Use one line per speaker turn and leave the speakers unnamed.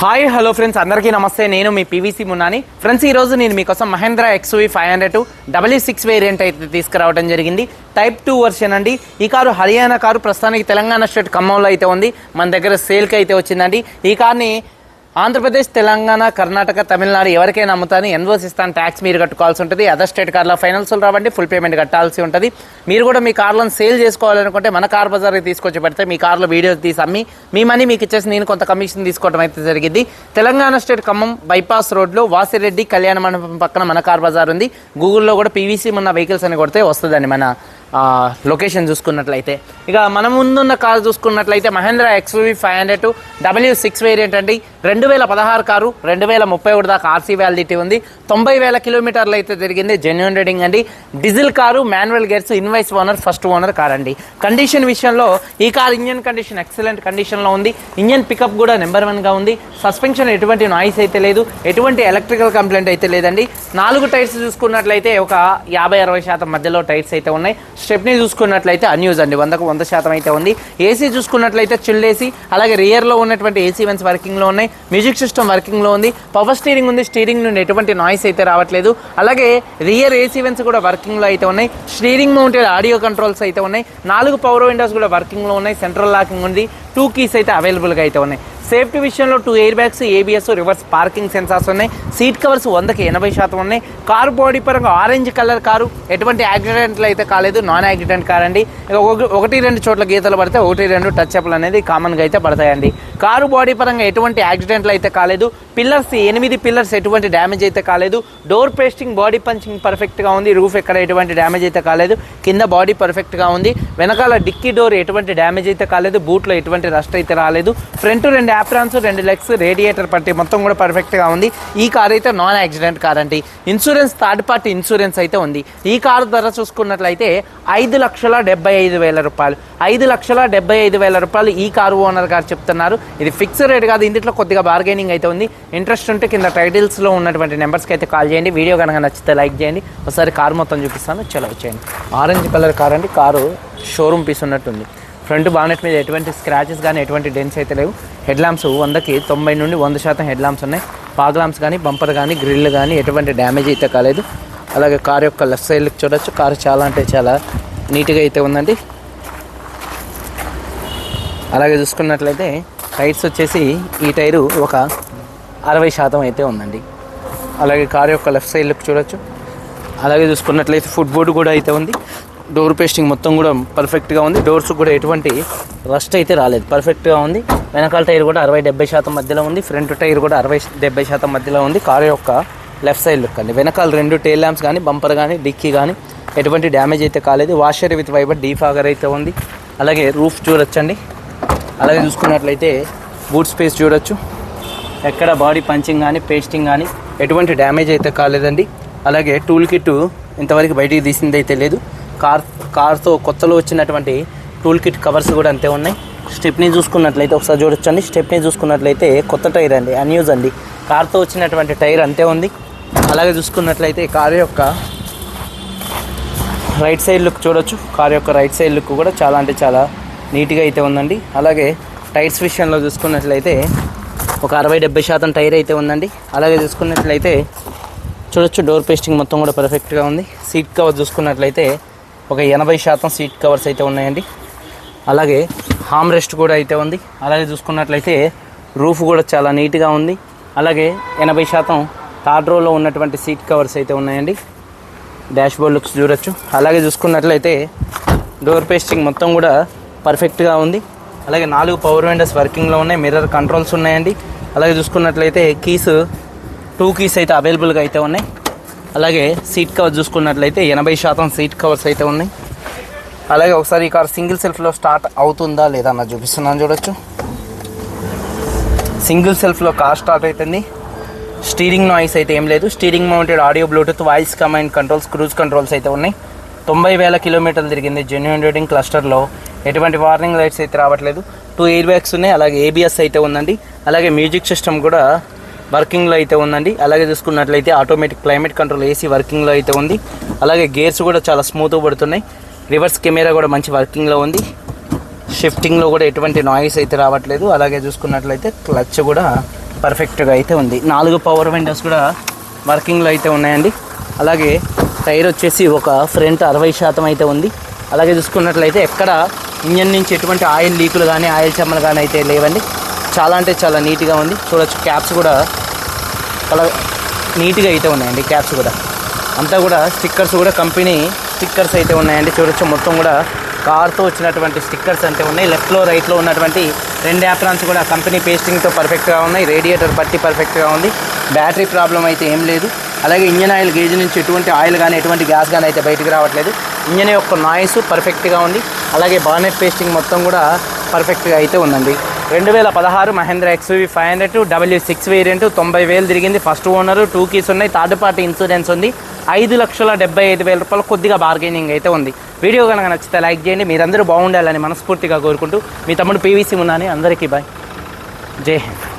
Hi hello friends, అందరికీ నమస్తే. నేను మీ పీవీసీ మున్నాని. ఫ్రెండ్స్, ఈరోజు నేను మీకోసం మహేంద్రా XUV 500 W6 వేరియంట్ అయితే తీసుకురావడం జరిగింది. టైప్ 2 వర్షన్ అండి. ఈ కారు హర్యానా కారు, ప్రస్తుతానికి తెలంగాణ స్టేట్ ఖమ్మంలో అయితే ఉంది. మన దగ్గర సేల్కి అయితే వచ్చిందండి. ఈ కార్ని ఆంధ్రప్రదేశ్, తెలంగాణ, కర్ణాటక, తమిళనాడు ఎవరికైనా అమ్ముతాను, ఎన్ఓసి ఇస్తాను, ట్యాక్స్ మీరు కట్టుకోవాల్సి ఉంటుంది. అదర్ స్టేట్ కార్లో ఫైనాన్స్లు రావండి, ఫుల్ పేమెంట్ కట్టాల్సి ఉంటుంది. మీరు కూడా మీ కార్లను సేల్ చేసుకోవాలనుకుంటే మన కార్ బజార్కి తీసుకొచ్చి పెడితే మీ కార్లో వీడియోస్ తీసి అమ్మి మీ మనీ మీకు ఇచ్చేసి నేను కొంత కమిషన్ తీసుకోవడం అయితే జరిగింది. తెలంగాణ స్టేట్ ఖమ్మం బైపాస్ రోడ్లో వాసిరెడ్డి కళ్యాణ మండపం పక్కన మన కార్ బజార్ ఉంది. గూగుల్లో కూడా పీవీసీ ఉన్న వెహికల్స్ అని కొడితే వస్తుందండి మన లొకేషన్ చూసుకున్నట్లయితే. ఇక మన ముందున్న కారు చూసుకున్నట్లయితే మహేంద్రా XUV 500 W6 వేరియంట్ అండి. 2016 కారు, 2031 దాకా ఆర్సీ వ్యాలిడిటీ ఉంది. 90,000 కిలోమీటర్లు అయితే జరిగింది. జెన్యూన్ రీడింగ్ అండి. Diesel car, manual gears, invoice owner, first owner car అండి. కండిషన్ విషయంలో ఈ కార్ ఇంజన్ కండిషన్ ఎక్సలెంట్ కండిషన్లో ఉంది. ఇంజన్ పికప్ కూడా నెంబర్ 1గా ఉంది. సస్పెన్షన్ ఎటువంటి నాయిస్ అయితే లేదు, ఎటువంటి ఎలక్ట్రికల్ కంప్లైంట్ అయితే లేదండి. 4 టైర్స్ చూసుకున్నట్లయితే ఒక 50-60% మధ్యలో టైర్స్ అయితే ఉన్నాయి. స్టెప్ని చూసుకున్నట్లయితే అన్యూజ్ అండి, 100కు 100% అయితే ఉంది. ఏసీ చూసుకున్నట్లయితే చిల్డ్ ఏసీ, అలాగే రియర్లో ఉన్నటువంటి ఏసీ వెన్స్ వర్కింగ్లో ఉన్నాయి. మ్యూజిక్ సిస్టమ్ వర్కింగ్లో ఉంది. పవర్ స్టీరింగ్ ఉంది. స్టీరింగ్ నుండి ఎటువంటి నాయిస్ అయితే రావట్లేదు. అలాగే రియర్ ఏసీ వెన్స్ కూడా వర్కింగ్లో అయితే ఉన్నాయి. స్టీరింగ్ మౌంటెడ్ ఆడియో కంట్రోల్స్ అయితే ఉన్నాయి. 4 పవర్ విండోస్ కూడా వర్కింగ్లో ఉన్నాయి. సెంట్రల్ లాకింగ్ ఉంది. 2 కీస్ అయితే అవైలబుల్గా అయితే ఉన్నాయి. సేఫ్టీ విషయంలో 2 air bags, ABS, reverse parking sensors ఉన్నాయి. సీట్ కవర్స్ 100కి 80% ఉన్నాయి. కారు బాడీ పరంగా ఆరెంజ్ కలర్ కారు, ఎటువంటి యాక్సిడెంట్లు అయితే కాలేదు. నాన్ యాక్సిడెంట్ కార్ అండి. ఇక 1-2 చోట్ల గీతలు పడితే 1-2 టచ్ అప్లు అనేది కామన్గా అయితే పడతాయండి. కారు బాడీ పరంగా ఎటువంటి యాక్సిడెంట్లు అయితే కాలేదు. పిల్లర్స్ 8 పిల్లర్స్ ఎటువంటి డ్యామేజ్ అయితే కాలేదు. డోర్ పేస్టింగ్, బాడీ పంచింగ్ పర్ఫెక్ట్గా ఉంది. రూఫ్ ఎక్కడ ఎటువంటి డ్యామేజ్ అయితే కాలేదు. కింద బాడీ పర్ఫెక్ట్గా ఉంది. వెనకాల డిక్కీ డోర్ ఎటువంటి డ్యామేజ్ అయితే కాలేదు. బూట్లో ఎటువంటి రస్ట్ అయితే రాలేదు. ఫ్రంట్ 2 యాప్రాన్స్, 2 లెగ్స్, రేడియేటర్ పట్టి మొత్తం కూడా పర్ఫెక్ట్గా ఉంది. ఈ కార్ అయితే నాన్ యాక్సిడెంట్ కార్ అండి. ఇన్సూరెన్స్ థర్డ్ పార్టీ ఇన్సూరెన్స్ అయితే ఉంది. ఈ కారు ధర చూసుకున్నట్లయితే 5,75,000 రూపాయలు. 5,75,000 రూపాయలు ఈ కారు ఓనర్ గారు చెప్తున్నారు. ఇది ఫిక్స్డ్ రేట్ కాదు. ఇందులో కొద్దిగా బార్గెనింగ్ అయితే ఉంది. ఇంట్రెస్ట్ ఉంటే కింద టైటిల్స్లో ఉన్నటువంటి నెంబర్స్కి అయితే కాల్ చేయండి. వీడియో కనుక నచ్చితే లైక్ చేయండి. ఒకసారి కారు మొత్తం చూపిస్తాను, చలో వచ్చేయండి. ఆరెంజ్ కలర్ కార్ అండి. కారు షోరూమ్ పీస్ ఉన్నట్టుంది. ఫ్రంట్ బానెట్ మీద ఎటువంటి స్క్రాచెస్ కానీ ఎటువంటి డెన్స్ అయితే లేవు. హెడ్ ల్యాంప్స్ 100కి 90 నుండి 100% హెడ్ ల్యాంప్స్ ఉన్నాయి. ఫాగ్ ల్యాంప్స్ కానీ, బంపర్ కానీ, గ్రిల్ కానీ ఎటువంటి డ్యామేజ్ అయితే కాలేదు. అలాగే కార్ యొక్క లెఫ్ట్ సైడ్కి చూడొచ్చు. కారు చాలా అంటే చాలా నీట్గా అయితే ఉందండి. అలాగే చూసుకున్నట్లయితే టైర్స్ వచ్చేసి ఈ టైరు ఒక 60% అయితే ఉందండి. అలాగే కారు యొక్క లెఫ్ట్ సైడ్ లుక్ చూడొచ్చు. అలాగే చూసుకున్నట్లయితే ఫుట్ బోర్డు కూడా అయితే ఉంది. డోర్ పేస్టింగ్ మొత్తం కూడా పర్ఫెక్ట్గా ఉంది. డోర్స్ కూడా ఎటువంటి రస్ట్ అయితే రాలేదు, పర్ఫెక్ట్గా ఉంది. వెనకాల టైర్ కూడా 60-70% మధ్యలో ఉంది. ఫ్రంట్ టైర్ కూడా 60-70% మధ్యలో ఉంది. కారు యొక్క లెఫ్ట్ సైడ్ లుక్ అండి. వెనకాల 2 టైల్ ల్యాంప్స్ కానీ, బంపర్ కానీ, డిక్కీ కానీ ఎటువంటి డ్యామేజ్ అయితే కాలేదు. వాషర్ విత్ వైబర్ డీఫాగర్ అయితే ఉంది. అలాగే రూఫ్ చూడొచ్చండి. అలాగే చూసుకున్నట్లయితే బూట్ స్పేస్ చూడొచ్చు. ఎక్కడ బాడీ పంచింగ్ కానీ, పేస్టింగ్ కానీ ఎటువంటి డ్యామేజ్ అయితే కాలేదండి. అలాగే టూల్ కిట్ ఇంతవరకు బయటికి తీసింది అయితే లేదు. కార్తో కొత్తలో వచ్చినటువంటి టూల్ కిట్ కవర్స్ కూడా అంతే ఉన్నాయి. స్టెప్ని చూసుకున్నట్లయితే ఒకసారి చూడొచ్చండి. స్టెప్ని చూసుకున్నట్లయితే కొత్త టైర్ అండి, అన్యూజ్ అండి. కార్తో వచ్చినటువంటి టైర్ అంతే ఉంది. అలాగే చూసుకున్నట్లయితే కారు యొక్క రైట్ సైడ్ లుక్ చూడొచ్చు. కారు యొక్క రైట్ సైడ్ లుక్ కూడా చాలా అంటే చాలా నీట్గా అయితే ఉందండి. అలాగే టైర్స్ విషయంలో చూసుకున్నట్లయితే ఒక 60-70% టైర్ అయితే ఉందండి. అలాగే చూసుకున్నట్లయితే చూడొచ్చు. డోర్ పేస్టింగ్ మొత్తం కూడా పర్ఫెక్ట్గా ఉంది. సీట్ కవర్ చూసుకున్నట్లయితే ఒక 80% సీట్ కవర్స్ అయితే ఉన్నాయండి. అలాగే హామ్ రెస్ట్ కూడా అయితే ఉంది. అలాగే చూసుకున్నట్లయితే రూఫ్ కూడా చాలా నీట్గా ఉంది. అలాగే 80% థర్డ్ రోలో ఉన్నటువంటి సీట్ కవర్స్ అయితే ఉన్నాయండి. డాష్ బోర్డ్ లుక్స్ చూడొచ్చు. అలాగే చూసుకున్నట్లయితే డోర్ పేస్టింగ్ మొత్తం కూడా పర్ఫెక్ట్గా ఉంది. అలాగే 4 పవర్ విండోస్ వర్కింగ్లో ఉన్నాయి. మిర్రర్ కంట్రోల్స్ ఉన్నాయండి. అలాగే చూసుకున్నట్లయితే కీస్ 2 కీస్ అయితే అవైలబుల్గా అయితే ఉన్నాయి. అలాగే సీట్ కవర్ చూసుకున్నట్లయితే 80% సీట్ కవర్స్ అయితే ఉన్నాయి. అలాగే ఒకసారి ఈ కార్ సింగిల్ సెల్ఫ్లో స్టార్ట్ అవుతుందా లేదా అన్న చూపిస్తున్నాను చూడొచ్చు. సింగిల్ సెల్ఫ్లో కార్ స్టార్ట్ అవుతుంది. స్టీరింగ్ నాయిస్ అయితే ఏం లేదు. Steering mounted audio, Bluetooth, voice command controls, cruise controls అయితే ఉన్నాయి. 90,000 కిలోమీటర్లు తిరిగింది. Genuine rating. క్లస్టర్లో ఎటువంటి వార్నింగ్ లైట్స్ అయితే రావట్లేదు. 2 ఎయిర్ బ్యాగ్స్ ఉన్నాయి. అలాగే ABS అయితే ఉందండి. అలాగే మ్యూజిక్ సిస్టమ్ కూడా వర్కింగ్లో అయితే ఉందండి. అలాగే చూసుకున్నట్లయితే ఆటోమేటిక్ క్లైమేట్ కంట్రోల్ AC వర్కింగ్లో అయితే ఉంది. అలాగే గేర్స్ కూడా చాలా స్మూత్గా పడుతున్నాయి. రివర్స్ కెమెరా కూడా మంచి వర్కింగ్లో ఉంది. షిఫ్టింగ్లో కూడా ఎటువంటి నాయిస్ అయితే రావట్లేదు. అలాగే చూసుకున్నట్లయితే క్లచ్ కూడా పర్ఫెక్ట్గా అయితే ఉంది. 4 పవర్ విండోస్ కూడా వర్కింగ్లో అయితే ఉన్నాయండి. అలాగే టైర్ వచ్చేసి ఒక ఫ్రంట్ 60% అయితే ఉంది. అలాగే చూసుకున్నట్లయితే ఎక్కడ ఇంజన్ నుంచి ఎటువంటి ఆయిల్ లీకులు కానీ ఆయిల్ చెమ్మలు కానీ అయితే లేవండి. చాలా అంటే చాలా నీట్గా ఉంది. చూడొచ్చు క్యాప్స్ కూడా చాలా నీట్గా అయితే ఉన్నాయండి. క్యాప్స్ కూడా అంతా కూడా స్టిక్కర్స్ కూడా కంపెనీ స్టిక్కర్స్ అయితే ఉన్నాయండి. చూడొచ్చు మొత్తం కూడా కార్తో వచ్చినటువంటి స్టిక్కర్స్ అంటే ఉన్నాయి. లెఫ్ట్లో రైట్లో ఉన్నటువంటి 2 యాప్రాన్స్ కూడా కంపెనీ పేస్టింగ్తో పర్ఫెక్ట్గా ఉన్నాయి. రేడియేటర్ పట్టి పర్ఫెక్ట్గా ఉంది. బ్యాటరీ ప్రాబ్లం అయితే ఏం లేదు. అలాగే ఇంజన్ ఆయిల్ గేజ్ నుంచి ఎటువంటి ఆయిల్ కానీ ఎటువంటి గ్యాస్ కానీ అయితే బయటకు రావట్లేదు. ఇంజన్ యొక్క నాయిస్ పర్ఫెక్ట్గా ఉంది. అలాగే బానెట్ పేస్టింగ్ మొత్తం కూడా పర్ఫెక్ట్గా అయితే ఉందండి. 2016 మహేంద్ర XUV 500 W6 వేరియంట్ 90,000 తిరిగింది. ఫస్ట్ ఓనరు, 2 కీస్ ఉన్నాయి. థర్డ్ పార్టీ ఇన్సూరెన్స్ ఉంది. 5,75,000 రూపాయలు కొద్దిగా బార్గెనింగ్ అయితే ఉంది. వీడియో కనుక నచ్చితే లైక్ చేయండి. మీరందరూ బాగుండాలని మనస్ఫూర్తిగా కోరుకుంటూ మీ తమ్ముడు PVC మున్నాని. అందరికీ బాయ్. జై హింద్.